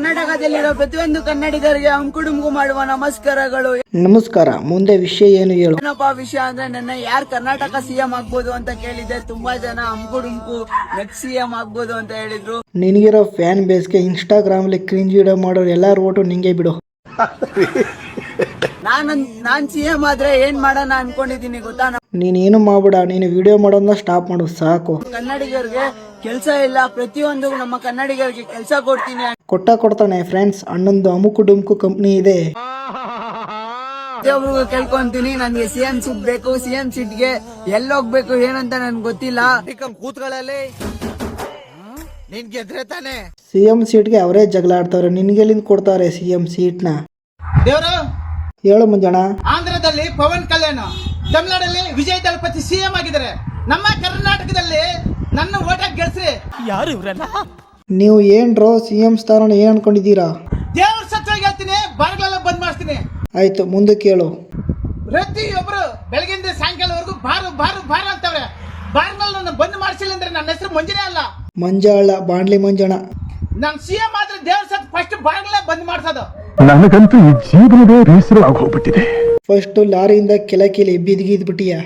ಕರ್ನಾಟಕದಲ್ಲಿರೋ ಪ್ರತಿಯೊಂದು ಕನ್ನಡಿಗರಿಗೆ ಅಂಕುಡುಂಬು ಮಾಡುವ ನಮಸ್ಕಾರಗಳು. ನಮಸ್ಕಾರ. ಮುಂದೆ ವಿಷಯ ಏನು ಹೇಳು? ಏನಪ್ಪಾ ವಿಷಯ ಅಂದ್ರೆ, ನನ್ನ ಯಾರು ಕರ್ನಾಟಕ ಸಿಎಂ ಆಗ್ಬೋದು ಅಂತ ಕೇಳಿದ್ದೆ. ತುಂಬಾ ಜನ ಅಂಕುಡುಂಬು ನೆಕ್ಸ್ಟ್ ಸಿಎಂ ಆಗ್ಬೋದು ಅಂತ ಹೇಳಿದ್ರು. ನಿನಗಿರೋ ಫ್ಯಾನ್ ಬೇಸ್ಗೆ ಇನ್ಸ್ಟಾಗ್ರಾಮ್ ಅಲ್ಲಿ ಕ್ರಿಂಜ್ ವಿಡಿಯೋ ಮಾಡೋರು ಎಲ್ಲಾರು ಓಟು ನಿಂಗೆ ಬಿಡು. ನಾನ್ ಸಿಎಂ ಆದ್ರೆ ಏನ್ ಮಾಡೋಣ ಅನ್ಕೊಂಡಿದೀನಿ ಗೊತ್ತಾ? ನೀನೇನು ಮಾಡ್ಬಿಡ, ನೀನು ವಿಡಿಯೋ ಮಾಡೋದನ್ನ ಸ್ಟಾಪ್ ಮಾಡು ಸಾಕು. ಕನ್ನಡಿಗರಿಗೆ ಕೆಲಸ ಇಲ್ಲ, ಪ್ರತಿಯೊಂದು ನಮ್ಮ ಕನ್ನಡಿಗರಿಗೆ ಕೆಲಸ ಕೊಡ್ತೀನಿ. ಕೊಡ್ತಾನೆ ಫ್ರೆಂಡ್ಸ್. ಅಣ್ಣಂದು ಅಮುಕು ಡುಮ್ಕು ಕಂಪ್ನಿ ಇದೆ. ಪ್ರತಿಯೊಬ್ಬರಿಗೂ ಕೇಳ್ಕೊಂತೀನಿ, ನನ್ಗೆ ಸಿಎಂ ಸೀಟ್ ಬೇಕು. ಸಿಎಂ ಸೀಟ್ಗೆ ಎಲ್ಲೋಗ್ಬೇಕು ಏನಂತ ನನ್ಗೆ ಗೊತ್ತಿಲ್ಲ. ಕೂತ್ಗಳಲ್ಲಿ ನಿನ್ ಗೆದ್ರೆ ತಾನೆ ಸಿಎಂ ಸೀಟ್ಗೆ ಅವರೇ ಜಗಳ ಆಡ್ತಾವ್ರೆ, ನಿನ್ಗೆಲ್ಲಿಂದ ಕೊಡ್ತಾರೆ ಸಿಎಂ ಸೀಟ್ನ? ದೇವರು ಹೇಳು ಮಂಜಣ್ಣ. ಆಂಧ್ರದಲ್ಲಿ ಪವನ್ ಕಲ್ಯಾಣ್, ತಮಿಳುನಾಡಲ್ಲಿ ವಿಜಯ್ ದಳಪತಿ ಸಿಎಂ ಆಗಿದ್ದಾರೆ. ನಮ್ಮ ಕರ್ನಾಟಕದಲ್ಲಿ ನನ್ನ ಓಟಾಗಿ ಗೆಲ್ಸ್ರಿ. ಯಾರು ಇವ್ರಲ್ಲ? ನೀವು ಏನ್ರೋ ಸಿಎಂ ಸ್ಥಾನ ಏನ್ ಅನ್ಕೊಂಡಿದ್ದೀರಾ? ದೇವ್ರ ಸತ್ವಾಗಿ ಹೇಳ್ತೀನಿ, ಬಾರ್ಗಳೆಲ್ಲ ಬಂದ್ ಮಾಡಿಸ್ತೀನಿ. ಆಯ್ತು, ಮುಂದೆ ಕೇಳು. ಪ್ರತಿಯೊಬ್ರು ಬೆಳಗಿಂದ ಸಾಯಂಕಾಲವರೆಗೂ ಬಾರು ಬಾರು ಬಾರು ಅಂತವ್ರೆ. ಬಾರ್ನಲ್ಲಿ ನನ್ನ ಬಂದ್ ಮಾಡಿಸಿಲ್ಲ ಅಂದ್ರೆ ನನ್ನ ಹೆಸರು ಮಂಜನೇ ಅಲ್ಲ, ಮಂಜಾಳ ಬಾಂಡ್ಲಿ ಮಂಜಣ್ಣ. ನಾನು ಸಿಎಂ ಆದ್ರೆ ದೇವ್ರ ಸತ್ ಫಸ್ಟ್ ಬಾರ್ಗಳೇ ಬಂದ್ ಮಾಡ್ಸೋದು. ನನಗಂತೂ ಈ ಜೀವನವೇ ಬೇಸರವಾಗಿ ಹೋಗ್ಬಿಟ್ಟಿದೆ. ಫಸ್ಟ್ ಲಾರಿಯಿಂದ ಕೆಲ ಬಿದ್ದಿದ್ಬಿಟ್ಟಿಯಾ?